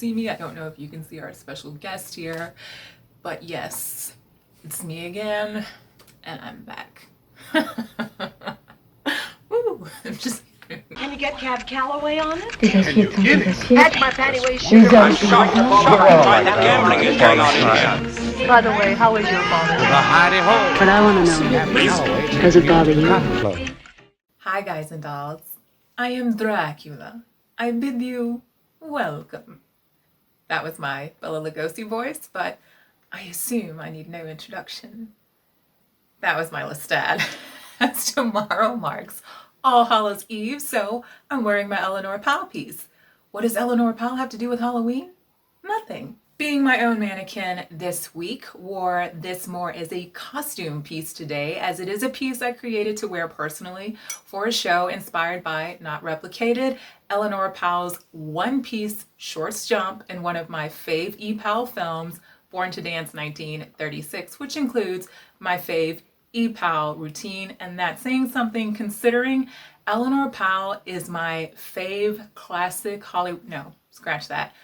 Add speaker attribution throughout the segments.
Speaker 1: see me. I don't know if you can see our special guest here, but yes, it's me again, and I'm back. Woo! I'm just.
Speaker 2: Can you get Cab Calloway on it?
Speaker 3: Can you give it?
Speaker 2: That's my panty waist sugar.
Speaker 3: I'm shocked by the gambling is going on in here.
Speaker 2: By the way, how is your father?
Speaker 3: Hidey-ho.
Speaker 4: But I want to know, does it bother you?
Speaker 1: Hi guys and dolls, I am Dracula. I bid you welcome. That was my Bela Lugosi voice, but I assume I need no introduction. That was my Lestat. As tomorrow marks All Hallows Eve, so I'm wearing my Eleanor Powell piece. What does Eleanor Powell have to do with Halloween? Nothing. Being my own mannequin this week, wore this more as a costume piece today, as it is a piece I created to wear personally for a show inspired by, not replicated, Eleanor Powell's one-piece shorts jump in one of my fave E-Powell films, Born to Dance 1936, which includes my fave E-Powell routine, and that's saying something considering Eleanor Powell is my fave classic Hollywood, no, scratch that,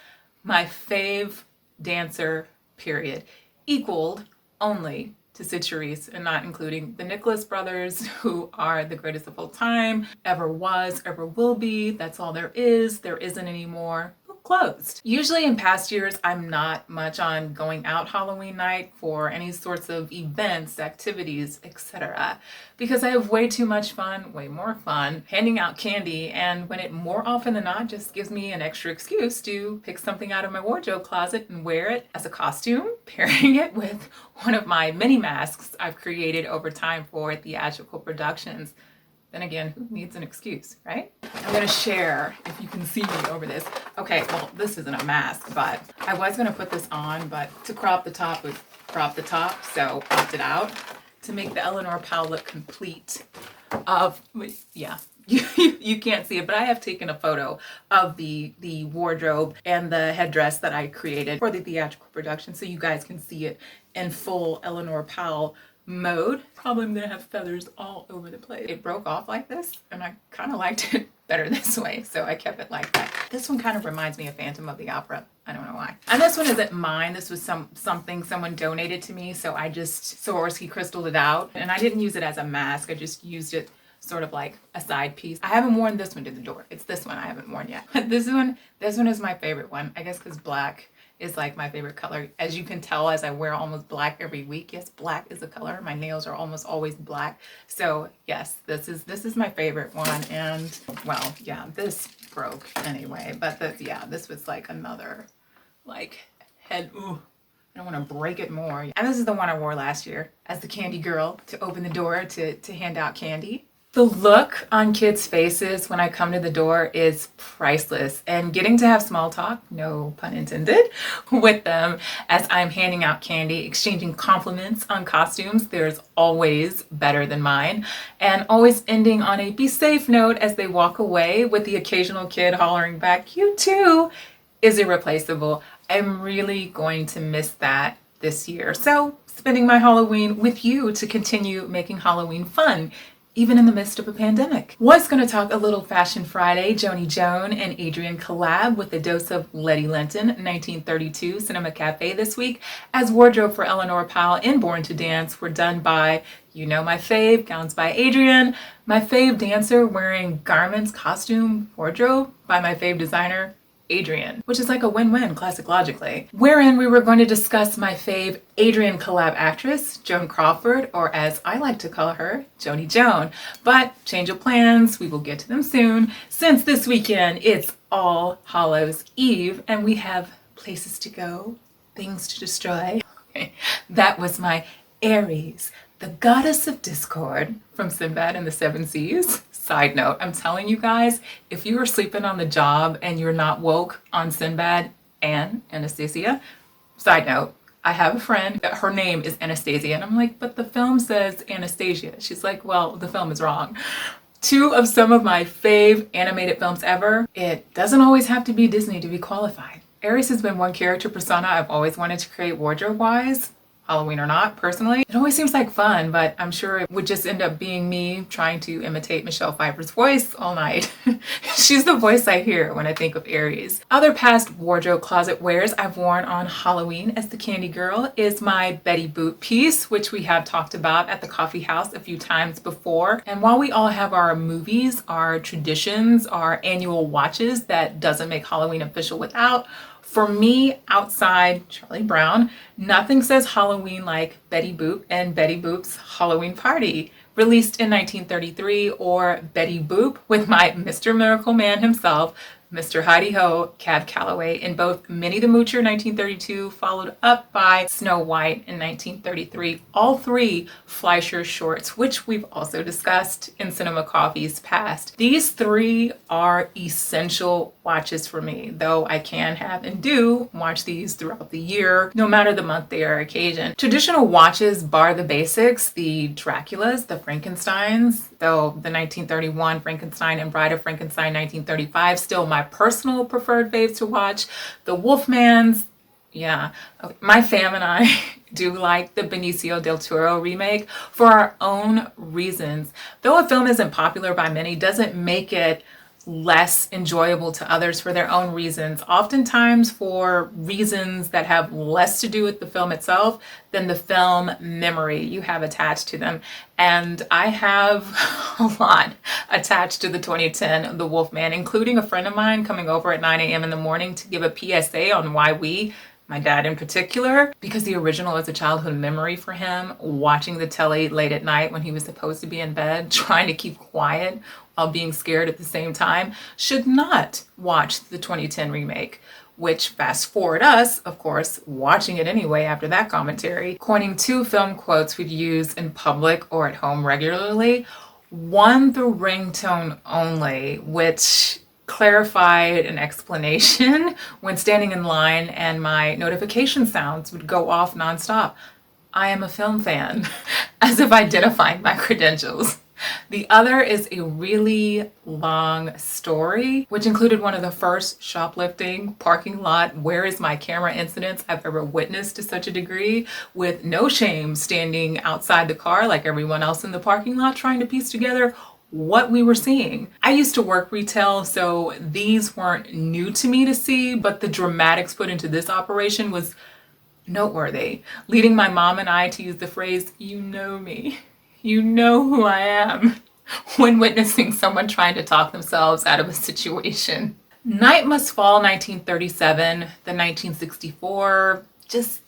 Speaker 1: my fave dancer, period, equaled only to Sid Charisse, and not including the Nicholas brothers, who are the greatest of all time, ever was, ever will be. That's all there is. There isn't anymore. Closed. Usually in past years, I'm not much on going out Halloween night for any sorts of events, activities, etc. because I have way too much fun, way more fun, handing out candy, and when it more often than not just gives me an extra excuse to pick something out of my wardrobe closet and wear it as a costume, pairing it with one of my mini masks I've created over time for theatrical productions. Then again, who needs an excuse, right? I'm gonna share, if you can see me over this. Okay, well, this isn't a mask, but I was gonna put this on, but to crop the top would crop the top, so opted out to make the Eleanor Powell look complete of, yeah. You can't see it, but I have taken a photo of the wardrobe and the headdress that I created for the theatrical production so you guys can see it in full Eleanor Powell mode. Probably I'm gonna have feathers all over the place. It broke off like this, and I kind of liked it better this way, so I kept it like that. This one kind of reminds me of Phantom of the Opera. I don't know why. And this one isn't mine. This was something someone donated to me, so I just Swarovski crystalled it out, and I didn't use it as a mask. I just used it sort of like a side piece. I haven't worn this one to the door. It's this one I haven't worn yet. This one is my favorite one. I guess because black is like my favorite color. As you can tell, as I wear almost black every week. Yes, black is a color. My nails are almost always black. So yes, this is my favorite one. And well, yeah, this broke anyway. But this was like another like head. Ooh, I don't want to break it more. And this is the one I wore last year as the candy girl to open the door to hand out candy. The look on kids' faces when I come to the door is priceless, and getting to have small talk, no pun intended, with them as I'm handing out candy, exchanging compliments on costumes, there's always better than mine, and always ending on a be safe note as they walk away with the occasional kid hollering back, "You too," is irreplaceable. I'm really going to miss that this year. So spending my Halloween with you to continue making Halloween fun, even in the midst of a pandemic. Was going to talk a little Fashion Friday, Joni Joan and Adrian collab with a dose of Letty Linton, 1932 Cinema Cafe this week, as wardrobe for Eleanor Powell in Born to Dance were done by, you know my fave, gowns by Adrian, my fave dancer wearing garments, costume, wardrobe by my fave designer, Adrian, which is like a win-win, classic logically, wherein we were going to discuss my fave Adrian collab actress, Joan Crawford, or as I like to call her, Joni Joan. But change of plans, we will get to them soon, since this weekend it's All Hallows Eve, and we have places to go, things to destroy. Okay. That was my Ares, the goddess of discord from Sinbad and the Seven Seas. Side note, I'm telling you guys, if you are sleeping on the job and you're not woke on Sinbad and Anastasia, side note, I have a friend, her name is Anastasia, and I'm like, but the film says Anastasia. She's like, well, the film is wrong. Two of some of my fave animated films ever. It doesn't always have to be Disney to be qualified. Ares has been one character persona I've always wanted to create wardrobe-wise. Halloween or not, personally. It always seems like fun, but I'm sure it would just end up being me trying to imitate Michelle Pfeiffer's voice all night. She's the voice I hear when I think of Aries. Other past wardrobe closet wears I've worn on Halloween as the candy girl is my Betty Boop piece, which we have talked about at the coffee house a few times before. And while we all have our movies, our traditions, our annual watches that doesn't make Halloween official without, for me, outside Charlie Brown, nothing says Halloween like Betty Boop and Betty Boop's Halloween Party, released in 1933, or Betty Boop with my Mr. Miracle Man himself, Mr. Hidey-Ho, Cab Calloway, in both Minnie the Moocher 1932, followed up by Snow White in 1933. All three Fleischer shorts, which we've also discussed in Cinema Coffee's past. These three are essential watches for me, though I can have and do watch these throughout the year, no matter the month, day, or occasion. Traditional watches bar the basics, the Draculas, the Frankensteins, though the 1931 Frankenstein and Bride of Frankenstein 1935 still my personal preferred faves to watch. The Wolfmans, yeah. Okay. My fam and I do like the Benicio del Toro remake for our own reasons. Though a film isn't popular by many, doesn't make it less enjoyable to others for their own reasons, oftentimes for reasons that have less to do with the film itself than the film memory you have attached to them. And I have a lot attached to the 2010 The Wolfman, including a friend of mine coming over at 9 a.m. in the morning to give a PSA on why my dad in particular, because the original is a childhood memory for him, watching the telly late at night when he was supposed to be in bed, trying to keep quiet while being scared at the same time, should not watch the 2010 remake, which fast forward us, of course, watching it anyway after that commentary, coining two film quotes we'd use in public or at home regularly. One, the ringtone only, which clarified an explanation when standing in line and my notification sounds would go off nonstop. I am a film fan, as if identifying my credentials. The other is a really long story, which included one of the first shoplifting parking lot where is my camera incidents I've ever witnessed to such a degree, with no shame standing outside the car like everyone else in the parking lot trying to piece together what we were seeing. I used to work retail, so these weren't new to me to see, but the dramatics put into this operation was noteworthy, leading my mom and I to use the phrase, "You know me. You know who I am," when witnessing someone trying to talk themselves out of a situation. Night Must Fall 1937, the 1964, just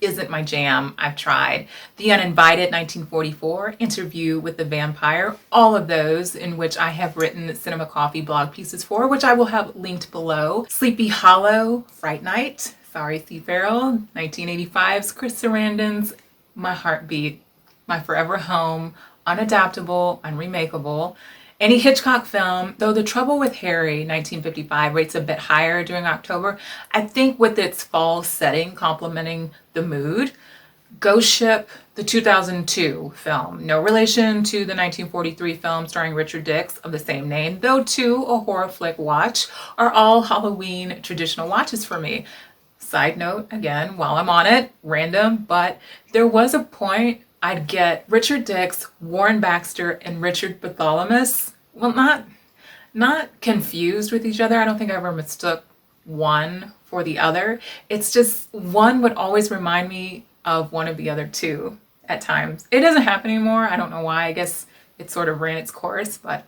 Speaker 1: isn't my jam. I've tried. The Uninvited 1944, Interview with the Vampire, all of those in which I have written Cinema Coffee blog pieces for, which I will have linked below. Sleepy Hollow, Fright Night, Sorry C. Farrell, 1985's Chris Sarandon's My Heartbeat, My Forever Home, Unadaptable, Unremakeable. Any Hitchcock film, though The Trouble with Harry, 1955, rates a bit higher during October, I think with its fall setting complementing the mood. Ghost Ship, the 2002 film, no relation to the 1943 film starring Richard Dix of the same name, though too a horror flick watch, are all Halloween traditional watches for me. Side note, again, while I'm on it, random, but there was a point I'd get Richard Dix, Warren Baxter, and Richard Bartholomew. Well, not confused with each other. I don't think I ever mistook one for the other. It's just one would always remind me of one of the other two at times. It doesn't happen anymore. I don't know why. I guess it sort of ran its course, but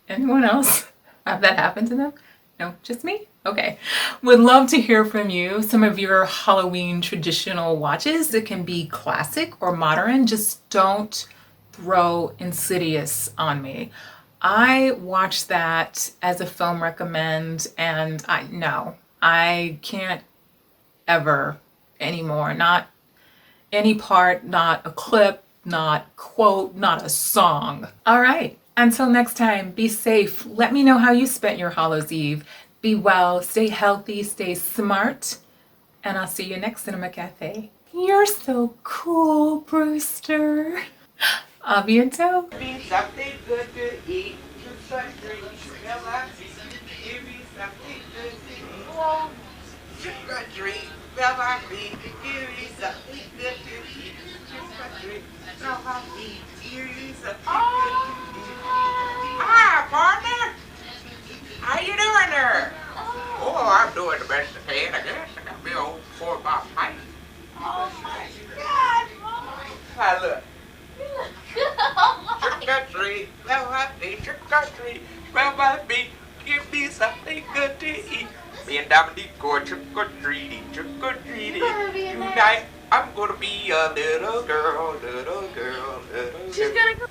Speaker 1: anyone else have that happen to them? No, just me? Okay. Would love to hear from you. Some of your Halloween traditional watches. It can be classic or modern. Just don't throw Insidious on me. I watched that as a film recommend, and I can't ever anymore. Not any part, not a clip, not quote, not a song. All right. Until next time, be safe. Let me know how you spent your Hallows Eve. Be well, stay healthy, stay smart, and I'll see you next Cinema Cafe. You're so cool, Brewster. A bientôt.
Speaker 5: Something good to eat, to such drinks, relax, give me something good to eat. Well, trick or treat. Well, I need to give you something good to eat. Trick or treat. Well, I need to give you something good to eat. Hi, partner. How you doing there? Oh, I'm doing the best I can, I guess. I got me old 4-bar pipe. Oh my God, Mom! Hi, look. Trick or treat, well, I need trick or treat. Well, I need give me something good to eat. Me and Dominique go trick or treating, trick or treating. Tonight, I'm gonna be a little girl, little girl, little girl.
Speaker 2: She's gonna go.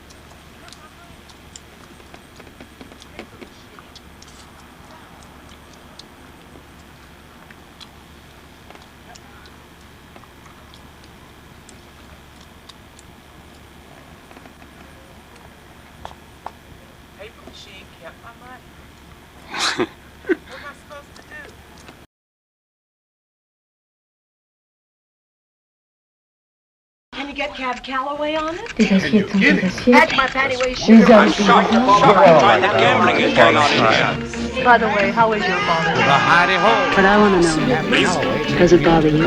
Speaker 5: Paper machine kept my money. What am I supposed to do?
Speaker 2: Can you get Cab Calloway on it?
Speaker 4: Des assiettes sont des assiettes.
Speaker 2: That's my panty waist
Speaker 4: Les
Speaker 2: sugar.
Speaker 4: hommes sont des hommes.
Speaker 3: What gambling is going on in here?
Speaker 2: By the way, how is your father?
Speaker 4: But I want to know, does it bother you?